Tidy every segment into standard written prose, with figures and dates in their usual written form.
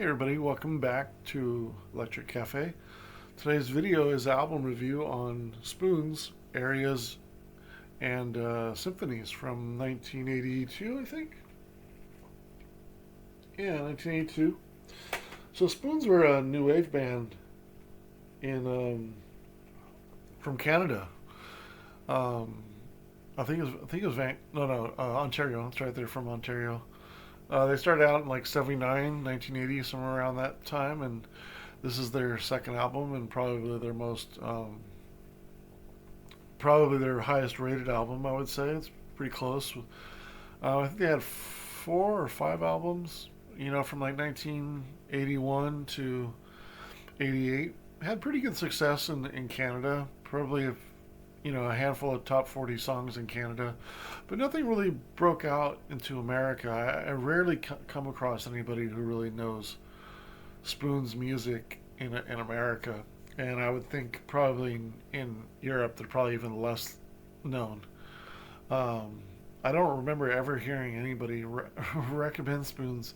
Hey everybody, welcome back to Electric Cafe. Today's video is album review on Spoons, Arias, and Symphonies from 1982, I think. Yeah, 1982. So Spoons were a new wave band in from Canada. Um, I think it was Ontario. That's right. They're from Ontario. They started out in like 79, 1980, somewhere around that time, and this is their second album and probably their highest rated album, I would say. It's pretty close. I think they had four or five albums, from like 1981 to 88. Had pretty good success in Canada. Probably, a handful of top 40 songs in Canada, but nothing really broke out into America. I rarely come across anybody who really knows Spoon's music in America, and I would think probably in Europe they're probably even less known. Um, I don't remember ever hearing anybody recommend Spoons.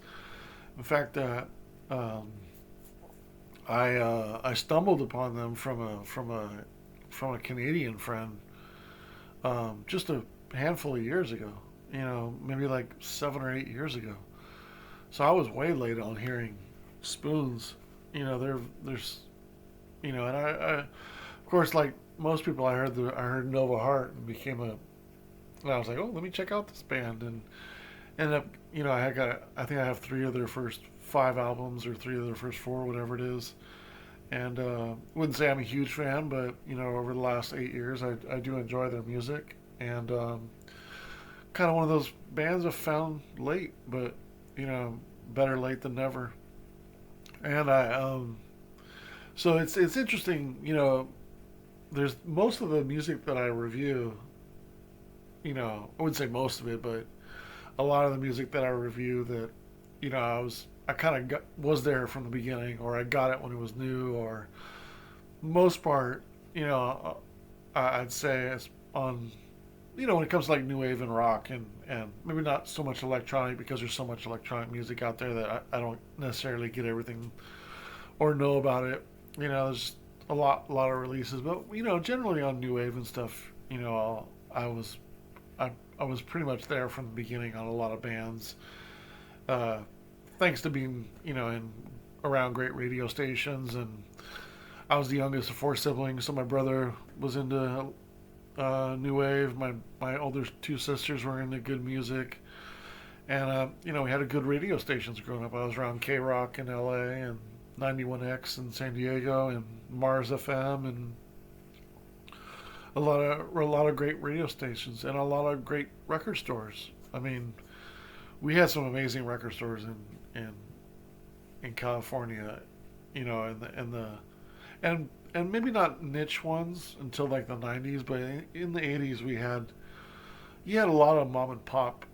In fact, um, I stumbled upon them from a Canadian friend just a handful of years ago. Maybe like 7 or 8 years ago. So I was way late on hearing Spoons. There's and of course, like most people, I heard Nova Heart and I was like, oh, let me check out this band, and ended up, I think I have three of their first five albums or three of their first four, whatever it is. And wouldn't say I'm a huge fan, but over the last 8 years, I do enjoy their music, and kind of one of those bands I found late, but better late than never. And so it's interesting. There's most of the music that I review. I wouldn't say most of it, but a lot of the music that I review that I kind of was there from the beginning, or I got it when it was new, or most part, I'd say it's on, when it comes to like new wave and rock, and maybe not so much electronic, because there's so much electronic music out there that I don't necessarily get everything or know about it. There's a lot of releases, but generally on new wave and stuff, I was I was pretty much there from the beginning on a lot of bands. Uh, Thanks to being in around great radio stations, and I was the youngest of four siblings, so my brother was into new wave. My older two sisters were into good music, and we had a good radio stations growing up. I was around K Rock in L.A. and 91X in San Diego and Mars FM, and a lot of great radio stations and a lot of great record stores. I mean, we had some amazing record stores in in California, and maybe not niche ones until like the 90s, but in the 80s you had a lot of mom and pop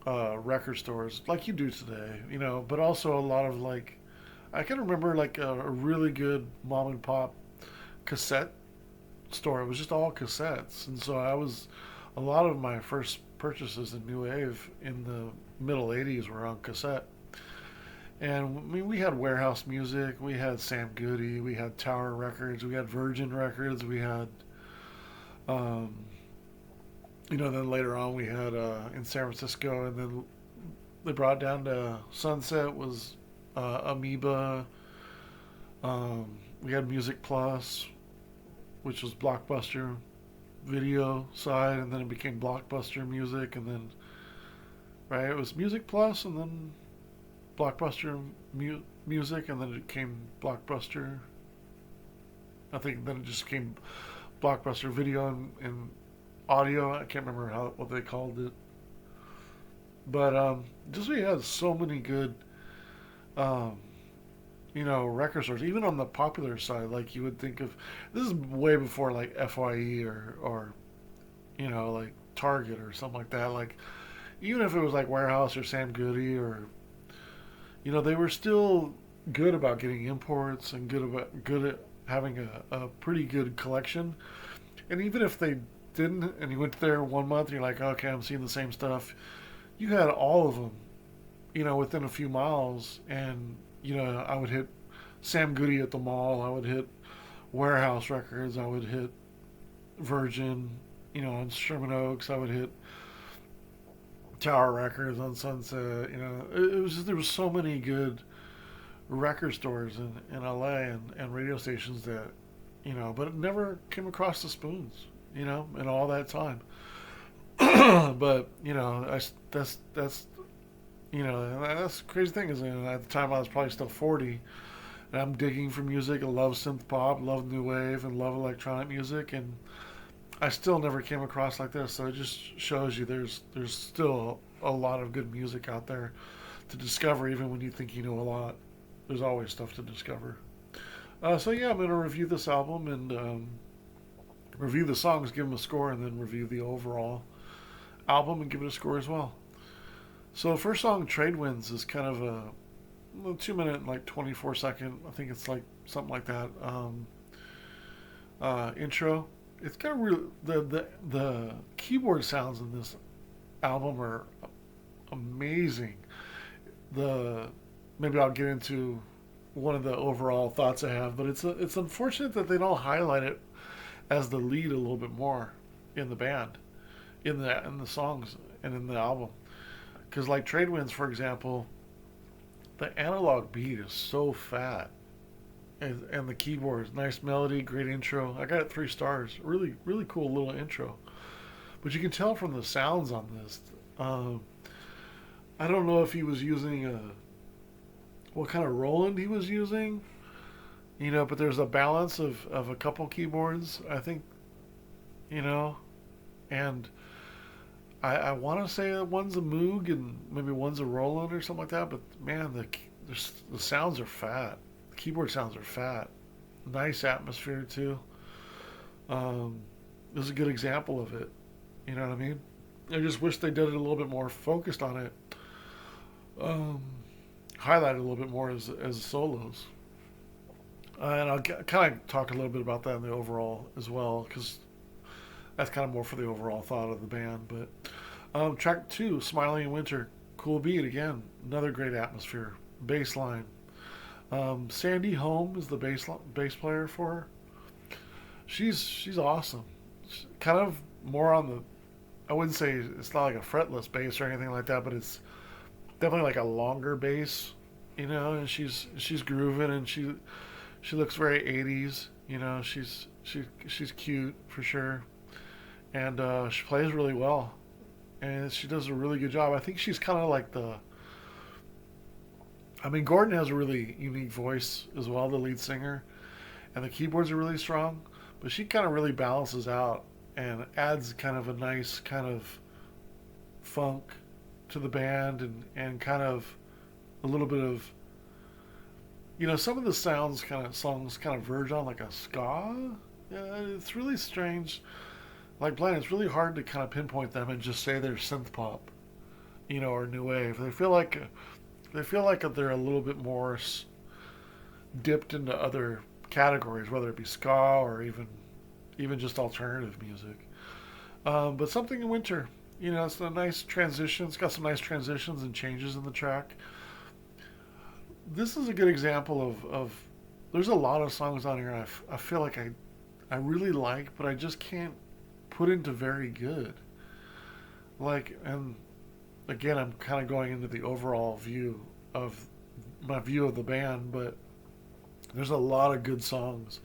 record stores like you do today, but also a lot of like, I can remember like a really good mom and pop cassette store. It was just all cassettes, and so a lot of my first purchases in new wave in the middle 80s were on cassette. And I mean, we had Warehouse Music, we had Sam Goody, we had Tower Records, we had Virgin Records, we had, um, then later on we had in San Francisco, and then they brought down to Sunset was Amoeba. We had Music Plus, which was Blockbuster video side, and then it became Blockbuster Music, and then right, it was Music Plus, and then Blockbuster Music, and then it came Blockbuster. I think then it just came Blockbuster Video and Audio. I can't remember what they called it, but just we had so many good, um, record stores. Even on the popular side, like you would think of, this is way before like FYE or like Target or something like that. Like even if it was like Warehouse or Sam Goody, or they were still good about getting imports and good at having a pretty good collection. And even if they didn't, and you went there 1 month and you're like, okay, I'm seeing the same stuff, you had all of them, within a few miles, and I would hit Sam Goody at the mall. I would hit Warehouse Records. I would hit Virgin, on Sherman Oaks. I would hit Tower Records on Sunset. It was just, there was so many good record stores in LA and radio stations that, but it never came across the Spoons, in all that time. But that's the crazy thing is, at the time I was probably still 40, and I'm digging for music. I love synth pop, love new wave, and love electronic music, and I still never came across like this. So it just shows you there's still a lot of good music out there to discover, even when you think you know a lot. There's always stuff to discover. So yeah, I'm gonna review this album and review the songs, give them a score, and then review the overall album and give it a score as well. So the first song, Trade Winds, is kind of a 2 minute and like 24 second. I think it's like something like that. Intro. It's kind of real. The keyboard sounds in this album are amazing. The Maybe I'll get into one of the overall thoughts I have, but it's unfortunate that they don't highlight it as the lead a little bit more in the band, in the songs and in the album. Because like Trade Winds, for example, the analog beat is so fat, and the keyboards, nice melody, great intro. I got it 3 stars. Really, really cool little intro. But you can tell from the sounds on this. I don't know if he was using what kind of Roland he was using, but there's a balance of a couple keyboards, I think, and I want to say that one's a Moog and maybe one's a Roland or something like that, but man, the sounds are fat. The keyboard sounds are fat. Nice atmosphere too. This is a good example of it. You know what I mean? I just wish they did it a little bit more focused on it. Highlighted a little bit more as solos. And I'll kind of talk a little bit about that in the overall as well, because that's kind of more for the overall thought of the band. But track 2, Smiling in Winter, cool beat again, another great atmosphere, bass line. Sandy Home is the bass player for her. She's awesome. She's kind of more on the, I wouldn't say it's not like a fretless bass or anything like that, but it's definitely like a longer bass, and she's grooving, and she looks very 80s, she's cute for sure, and she plays really well, and she does a really good job. I think she's kind of like Gordon has a really unique voice as well, the lead singer, and the keyboards are really strong, but she kind of really balances out and adds kind of a nice kind of funk to the band, and kind of a little bit of, some of the songs kind of verge on like a ska. Yeah, it's really strange. Like Blind, it's really hard to kind of pinpoint them and just say they're synth pop, or new wave. They feel like they're a little bit more dipped into other categories, whether it be ska or even just alternative music. But Something in Winter, it's a nice transition. It's got some nice transitions and changes in the track. This is a good example of there's a lot of songs on here I feel like I really like, but I just can't put into very good. And again, I'm kind of going into the overall view of the band, but there's a lot of good songs,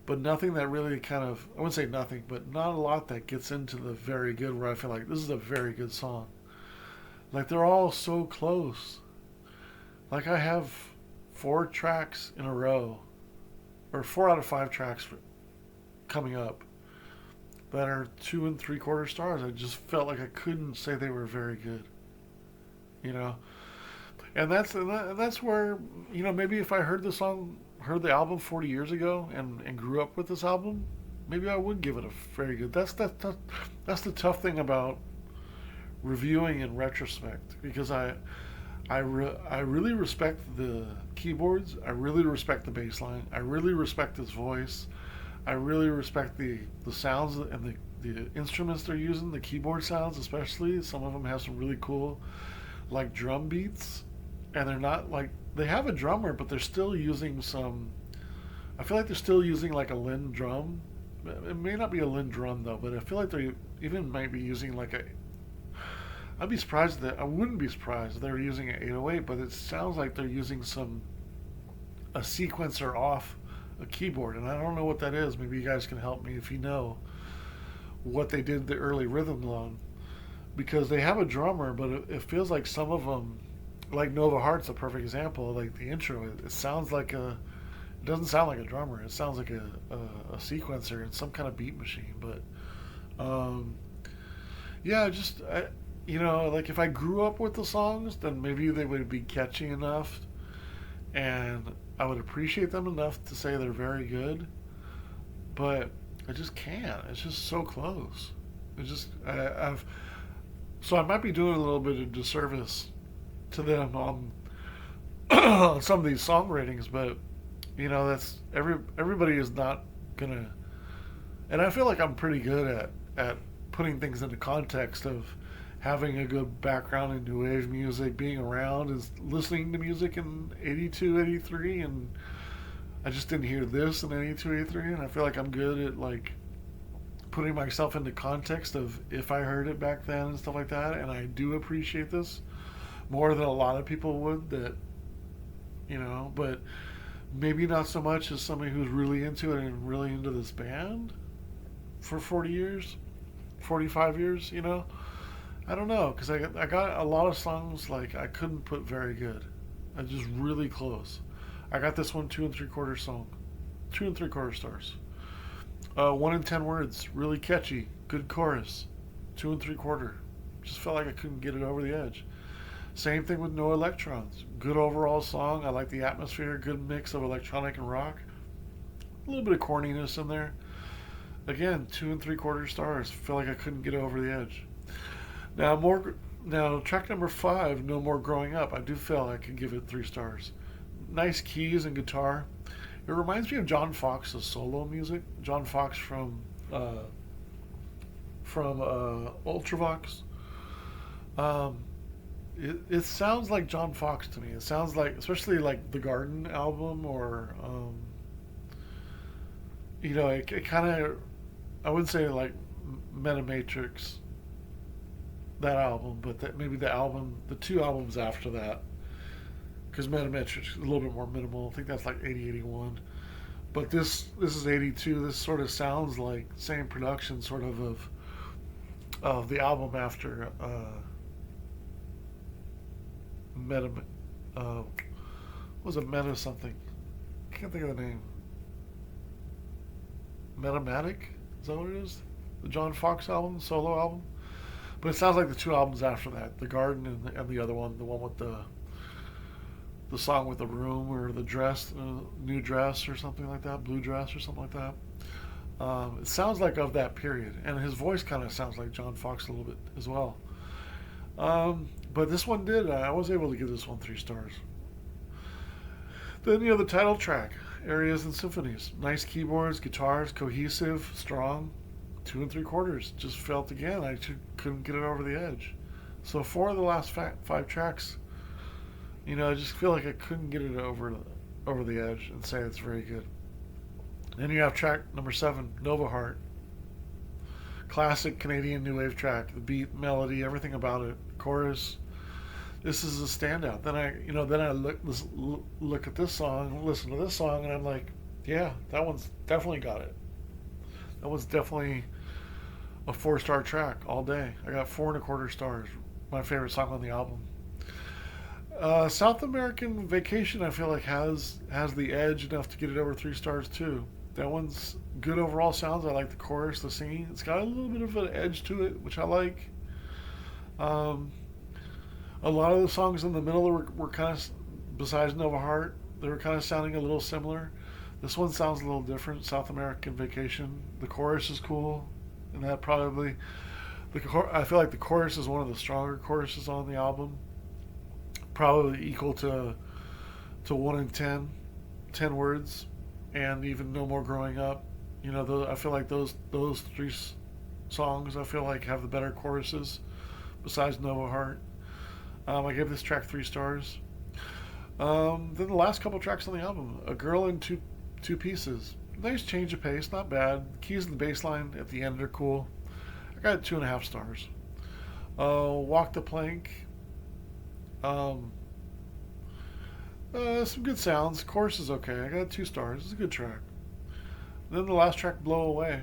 but nothing that really kind of, I wouldn't say nothing, but not a lot that gets into the very good, where I feel like this is a very good song. Like, they're all so close. Like, I have 4 tracks in a row, or 4 out of 5 tracks coming up that are 2 3/4 stars. I just felt like I couldn't say they were very good, and that's where, maybe if I heard the album 40 years ago and grew up with this album, maybe I would give it a very good. That's the tough thing about reviewing in retrospect, because I really respect the keyboards. I really respect the bass line. I really respect his voice. I really respect the sounds and the instruments they're using, the keyboard sounds especially. Some of them have some really cool, like, drum beats, and they're they have a drummer, but they're still using some. I feel like they're still using like a Linn drum. It may not be a Linn drum though, but I feel like they even might be using like a. I'd be surprised that I wouldn't be surprised if they were using an 808, but it sounds like they're using some a sequencer off a keyboard, and I don't know what that is. Maybe you guys can help me if you know what they did the early rhythm on, because they have a drummer, but it feels like some of them, like Nova Heart's a perfect example. Like the intro, it sounds like a. It doesn't sound like a drummer. It sounds like a sequencer and some kind of beat machine. But yeah, just like if I grew up with the songs, then maybe they would be catchy enough, and I would appreciate them enough to say they're very good. But I just can't. It's just so close. It's just I've so I might be doing a little bit of disservice to them on on some of these song ratings, but that's everybody is not gonna. And I feel like I'm pretty good at putting things into context of having a good background in new wave music, being around is listening to music in 82, 83, and I just didn't hear this in 82, 83, and I feel like I'm good at like putting myself into context of if I heard it back then and stuff like that, and I do appreciate this more than a lot of people would that but maybe not so much as somebody who's really into it and really into this band for 40 years, 45 years, I don't know, because I got a lot of songs like I couldn't put very good. I just really close. I got this one 2 3/4 song, 2 3/4 stars. 1 in 10 words, really catchy, good chorus, 2 3/4. Just felt like I couldn't get it over the edge. Same thing with No Electrons. Good overall song. I like the atmosphere. Good mix of electronic and rock. A little bit of corniness in there. Again, 2 3/4 stars. Feel like I couldn't get over the edge. Now track number 5, No More Growing Up. I do feel I could give it 3 stars. Nice keys and guitar. It reminds me of John Foxx's solo music. John Foxx from Ultravox. Um, it sounds like John Foxx to me. It sounds like, especially like the Garden album, or it kind of, I wouldn't say like Metamatrix, that album, but maybe the 2 albums after that, because Metamatrix is a little bit more minimal. I think that's like 80, 81. But this is 82. This sort of sounds like same production, sort of the album after Meta. What was it, Meta something? I can't think of the name. Metamatic? Is that what it is? The John Foxx album, solo album. But it sounds like the 2 albums after that, The Garden and the other one, the one with the song with the room, or the dress, new dress or something like that, blue dress or something like that. It sounds like of that period, and his voice kind of sounds like John Foxx a little bit as well. But this one did. I was able to give this one 3 stars. Then the title track, Arias and Symphonies. Nice keyboards, guitars, cohesive, strong. 2 3/4. Just felt again I couldn't get it over the edge. So 4 of the last 5 tracks, I just feel like I couldn't get it over the edge and say it's very good. Then you have track number 7, Nova Heart. Classic Canadian new wave track. The beat, melody, everything about it. Chorus. This is a standout. Then I look at this song, listen to this song, and I'm like, yeah, that one's definitely got it. That was definitely a 4-star track all day. I got 4 1/4 stars. My favorite song on the album. South American Vacation, I feel like has the edge enough to get it over 3 stars too. That one's good overall sounds. I like the chorus, the singing. It's got a little bit of an edge to it, which I like. A lot of the songs in the middle were kind of, besides Nova Heart, they were kind of sounding a little similar. This one sounds a little different. South American Vacation. The chorus is cool, and that probably I feel like the chorus is one of the stronger choruses on the album. Probably equal to 1 in 10 words, and even No More Growing Up. I feel like those 3 songs I feel like have the better choruses besides Nova Heart. I gave this track 3 stars. Then the last couple tracks on the album, A Girl in Two Pieces. Nice change of pace, not bad. The keys and the bass line at the end are cool. I got 2.5 stars. Walk the Plank. Um, some good sounds. Chorus is okay. I got 2 stars. It's a good track. Then the last track, Blow Away.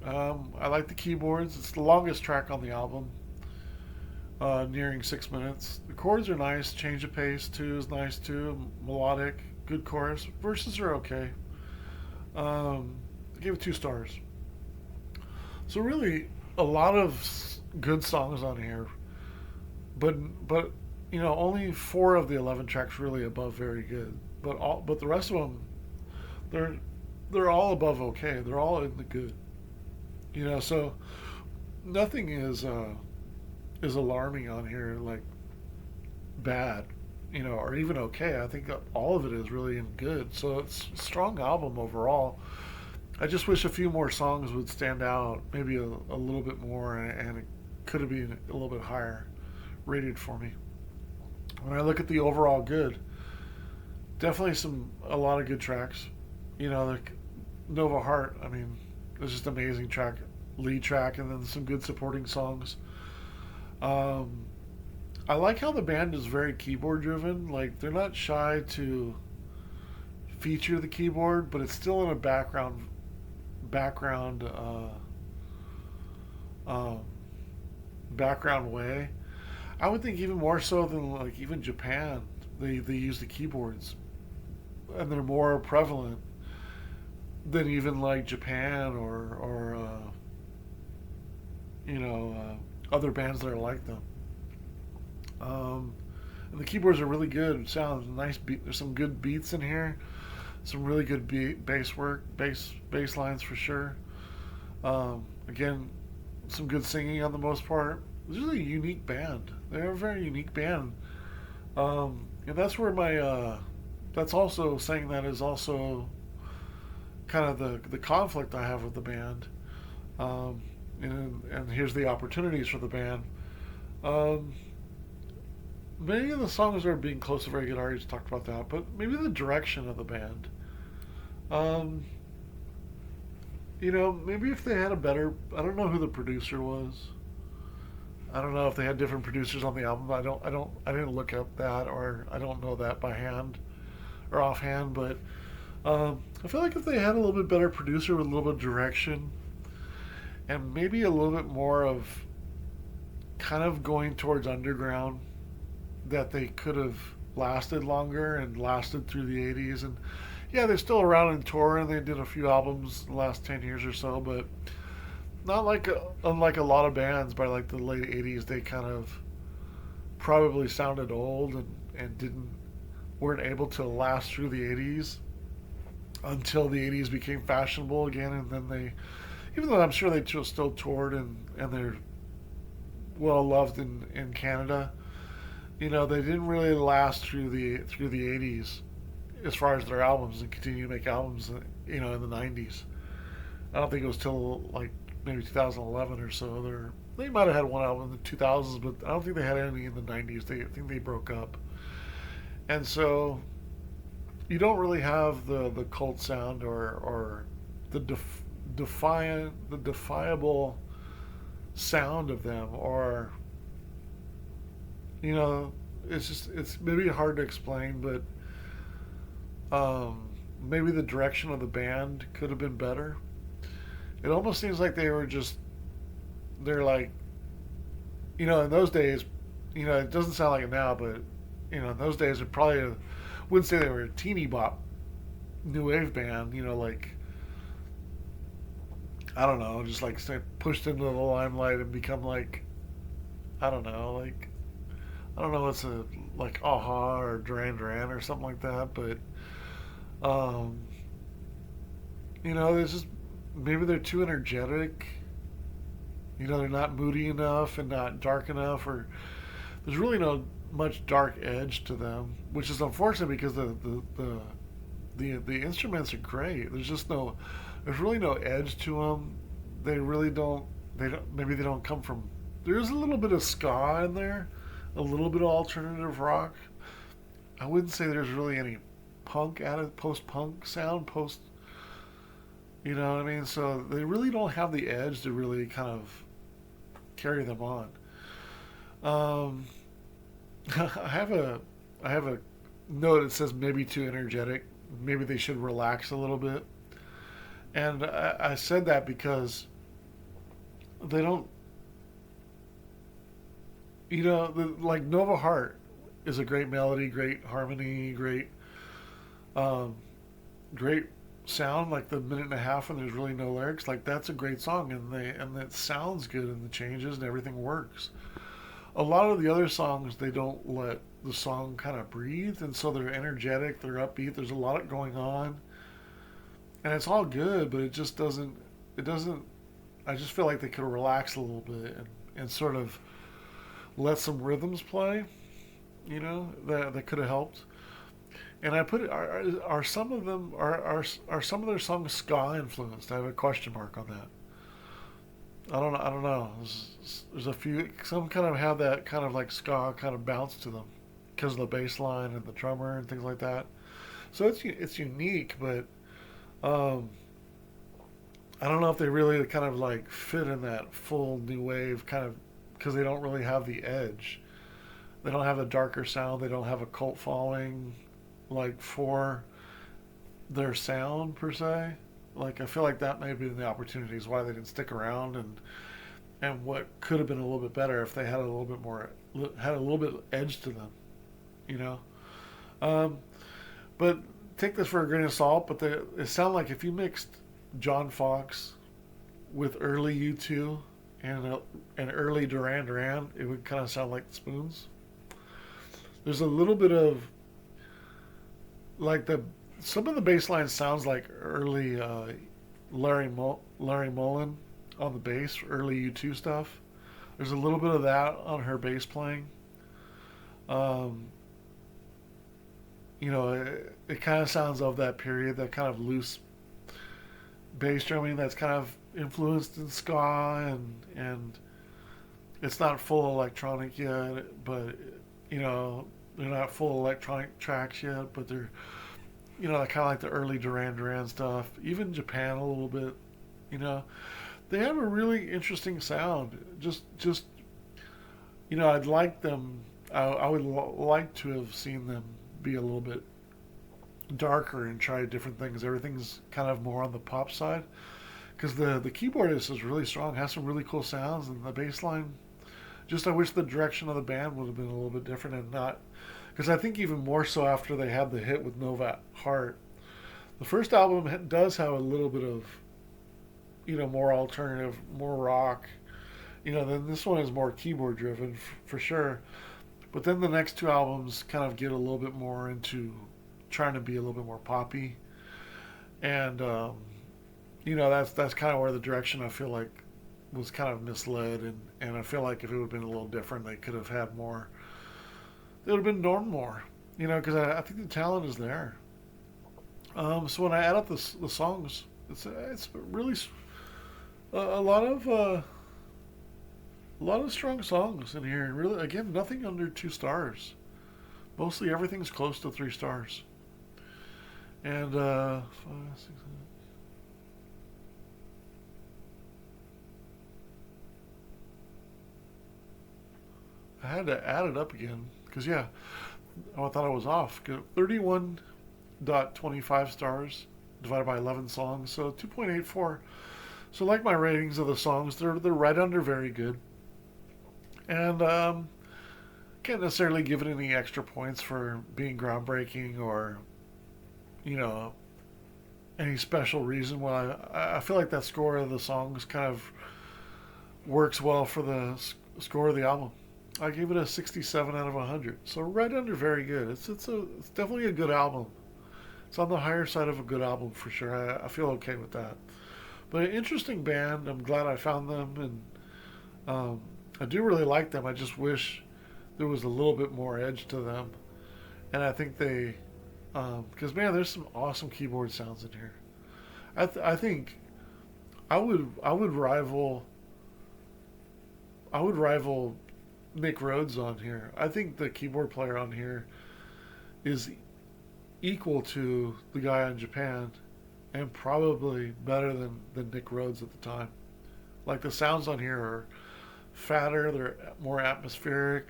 I like the keyboards. It's the longest track on the album, nearing 6 minutes. The chords are nice. Change of pace too is nice too. Melodic, good chorus. Verses are okay. I gave it 2 stars. So really, a lot of good songs on here, but only 4 of the 11 tracks really above very good. But the rest of them, they're they're all above okay. They're all in the good. So nothing is alarming on here like bad, or even okay. I think all of it is really in good. So it's a strong album overall. I just wish a few more songs would stand out, maybe a little bit more, and it could have been a little bit higher rated for me. When I look at the overall good, definitely a lot of good tracks. Like Nova Heart. I mean, it's just an amazing track, lead track, and then some good supporting songs. Um, I like how the band is very keyboard driven. Like they're not shy to feature the keyboard, but it's still in a background um, background way. I would think even more so than like even Japan. They use the keyboards, and they're more prevalent than even like Japan or other bands that are like them. And the keyboards are really good. It sounds nice. There's some good beats in here. Some really good bass work, bass lines for sure. Again, some good singing on the most part. This is a unique band. They're a very unique band, and that's where that's also saying that is also kind of the conflict I have with the band. And here's the opportunities for the band. Um, Many of the songs are being close to very good. I already talked about that, but maybe the direction of the band. Um, maybe if they had a better, I don't know who the producer was. I don't know if they had different producers on the album. I didn't look up that, or I don't know that by hand or offhand. But I feel like if they had a little bit better producer with a little bit of direction and maybe a little bit more of kind of going towards underground, that they could have lasted longer and lasted through the 80s. And yeah, they're still around and tour, and they did a few albums the last 10 years or so, but not like unlike a lot of bands by like the late 80s, they kind of probably sounded old and didn't weren't able to last through the 80s until the 80s became fashionable again. And then even though I'm sure they still toured and they're well loved in Canada, they didn't really last through the 80s as far as their albums, and continue to make albums, in the 90s. I don't think it was till like maybe 2011 or so. They might have had one album in the 2000s, but I don't think they had any in the 90s. I think they broke up, and so you don't really have the cult sound or the defiable sound of them, or it's maybe hard to explain, but maybe the direction of the band could have been better. It almost seems like they're like, in those days, it doesn't sound like it now, but in those days it probably wouldn't say they were a teeny bop new wave band, like, I don't know, just like stay pushed into the limelight and become like, I don't know, like, I don't know what's like Aha or Duran Duran or something like that, but um, there's just maybe they're too energetic. They're not moody enough and not dark enough, or there's really no much dark edge to them, which is unfortunate because the instruments are great. There's really no edge to them. They really don't. Maybe they don't come from. There's a little bit of ska in there, a little bit of alternative rock, I wouldn't say there's really any punk added, post punk sound, post, you know what I mean? So they really don't have the edge to really kind of carry them on. Um, I have a I have a note that says maybe too energetic. Maybe they should relax a little bit. And I said that because they don't, like Nova Heart is a great melody, great harmony, um, great sound. Like the minute and a half when there's really no lyrics, like that's a great song, and it sounds good, and the changes and everything works. A lot of the other songs they don't let the song kind of breathe, and so they're energetic, they're upbeat. There's a lot going on, and it's all good, but it just doesn't. It doesn't. I just feel like they could relax a little bit and sort of let some rhythms play. That could have helped. And I put it. Are some of them are some of their songs ska influenced? I have a question mark on that. I don't know. There's a few. Some kind of have that kind of like ska kind of bounce to them because of the bass line and the drummer and things like that. So it's unique, but um, I don't know if they really kind of like fit in that full new wave kind of because they don't really have the edge. They don't have a darker sound. They don't have a cult following like for their sound per se. Like I feel like that may have been the opportunities why they didn't stick around, and what could have been a little bit better if they had a little bit more had a little bit edge to them, you know. Um, but take this for a grain of salt. But it sounded like if you mixed John Fox with early U2 and early Duran Duran, it would kind of sound like the Spoons. There's a little bit of like the some of the bass line sounds like early Larry Mullen on the bass, early U2 stuff. There's a little bit of that on her bass playing. Um, it kind of sounds of that period, that kind of loose bass drumming that's kind of influenced in ska, and it's not full electronic yet, but they're not full electronic tracks yet, but they're kind of like the early Duran Duran stuff, even Japan a little bit. You know, they have a really interesting sound. Just I'd like them. I would like to have seen them be a little bit darker and try different things. Everything's kind of more on the pop side because the keyboardist is really strong, has some really cool sounds, and the bass line. Just I wish the direction of the band would have been a little bit different and not because I think even more so after they had the hit with Nova Heart. The first album does have a little bit of more alternative, more rock. Then this one is more keyboard driven for sure. But then the next two albums kind of get a little bit more into trying to be a little bit more poppy, and that's kind of where the direction I feel like was kind of misled, and I feel like if it would have been a little different, they could have had more. They would have been known more, because I think the talent is there. So when I add up the songs, it's really a lot of strong songs in here. Really, again, nothing under 2 stars. Mostly everything's close to 3 stars. And five, six, seven. I had to add it up again because I thought I was off. 31.25 stars divided by 11 songs, so 2.84. So like my ratings of the songs, they're right under very good, and can't necessarily give it any extra points for being groundbreaking or you know any special reason why. I feel like that score of the songs kind of works well for the score of the album. I gave it a 67 out of 100, so right under very good. It's definitely a good album. It's on the higher side of a good album for sure. I feel okay with that. But an interesting band. I'm glad I found them, and I do really like them. I just wish there was a little bit more edge to them. And I think they, because man, there's some awesome keyboard sounds in here. I think I would rival Nick Rhodes on here. I think the keyboard player on here is equal to the guy in Japan, and probably better than Nick Rhodes at the time. Like the sounds on here are fatter, they're more atmospheric.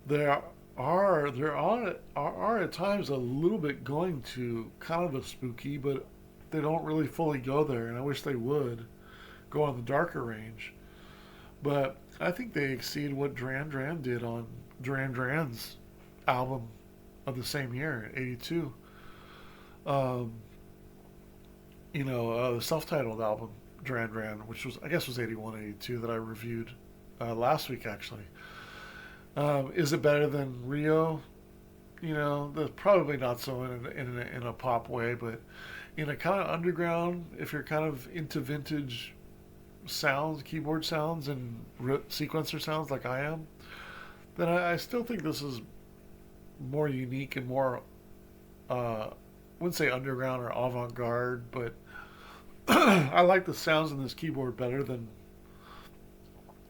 There are at times a little bit going to kind of a spooky, but they don't really fully go there, and I wish they would go on the darker range. But I think they exceed what Duran Duran did on Duran Duran's album of the same year, '82. Um, the self-titled album Duran Duran, which was I guess was '81, '82 that I reviewed last week actually. Is it better than Rio? Probably not so in a pop way, but in a kind of underground, if you're kind of into vintage sounds, keyboard sounds, and sequencer sounds like I am, then I still think this is more unique and more, I wouldn't say underground or avant garde, but I like the sounds in this keyboard better than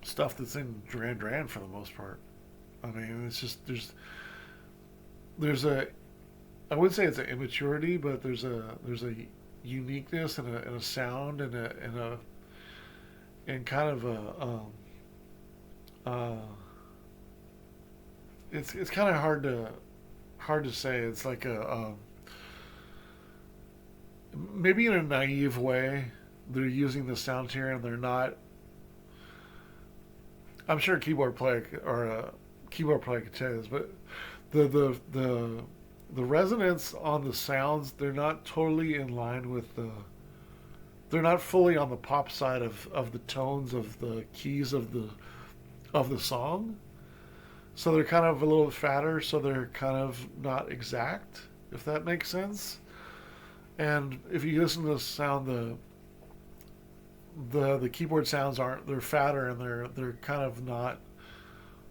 stuff that's in Duran Duran for the most part. I mean, it's just there's a I wouldn't say it's an immaturity, but there's a uniqueness and a sound and kind of a it's kind of hard to say. It's like maybe in a naive way they're using the sound here and they're not. I'm sure a keyboard player could tell you this, but the the the the resonance on the sounds, they're not totally in line with the they're not fully on the pop side of the tones of the keys of the song. So they're kind of a little fatter, so they're kind of not exact, if that makes sense. And if you listen to the sound, the keyboard sounds aren't they're fatter and they're kind of not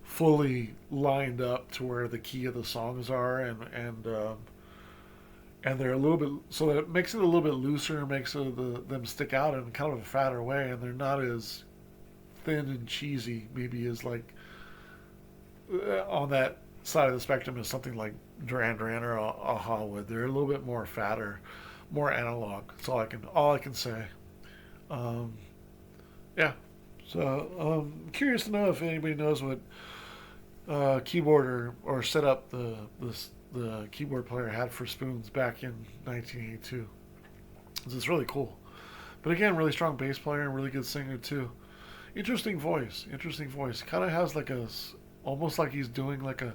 fully lined up to where the key of the songs are, and they're a little bit so that it makes it a little bit looser, makes them stick out in kind of a fatter way, and they're not as thin and cheesy maybe as like on that side of the spectrum as something like Duran Duran or Aha would. They're a little bit more fatter, more analog. That's all I can say. Um, yeah. So curious to know if anybody knows what keyboard or setup the keyboard player had for Spoons back in 1982. It's really cool. But again, really strong bass player and really good singer too. Interesting voice. Interesting voice. Kind of has like almost like he's doing like a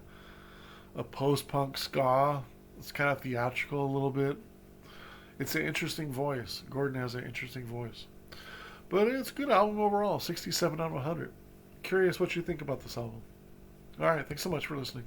post punk ska. It's kind of theatrical a little bit. It's an interesting voice. Gordon has an interesting voice. But it's a good album overall. 67 out of 100. Curious what you think about this album. All right. Thanks so much for listening.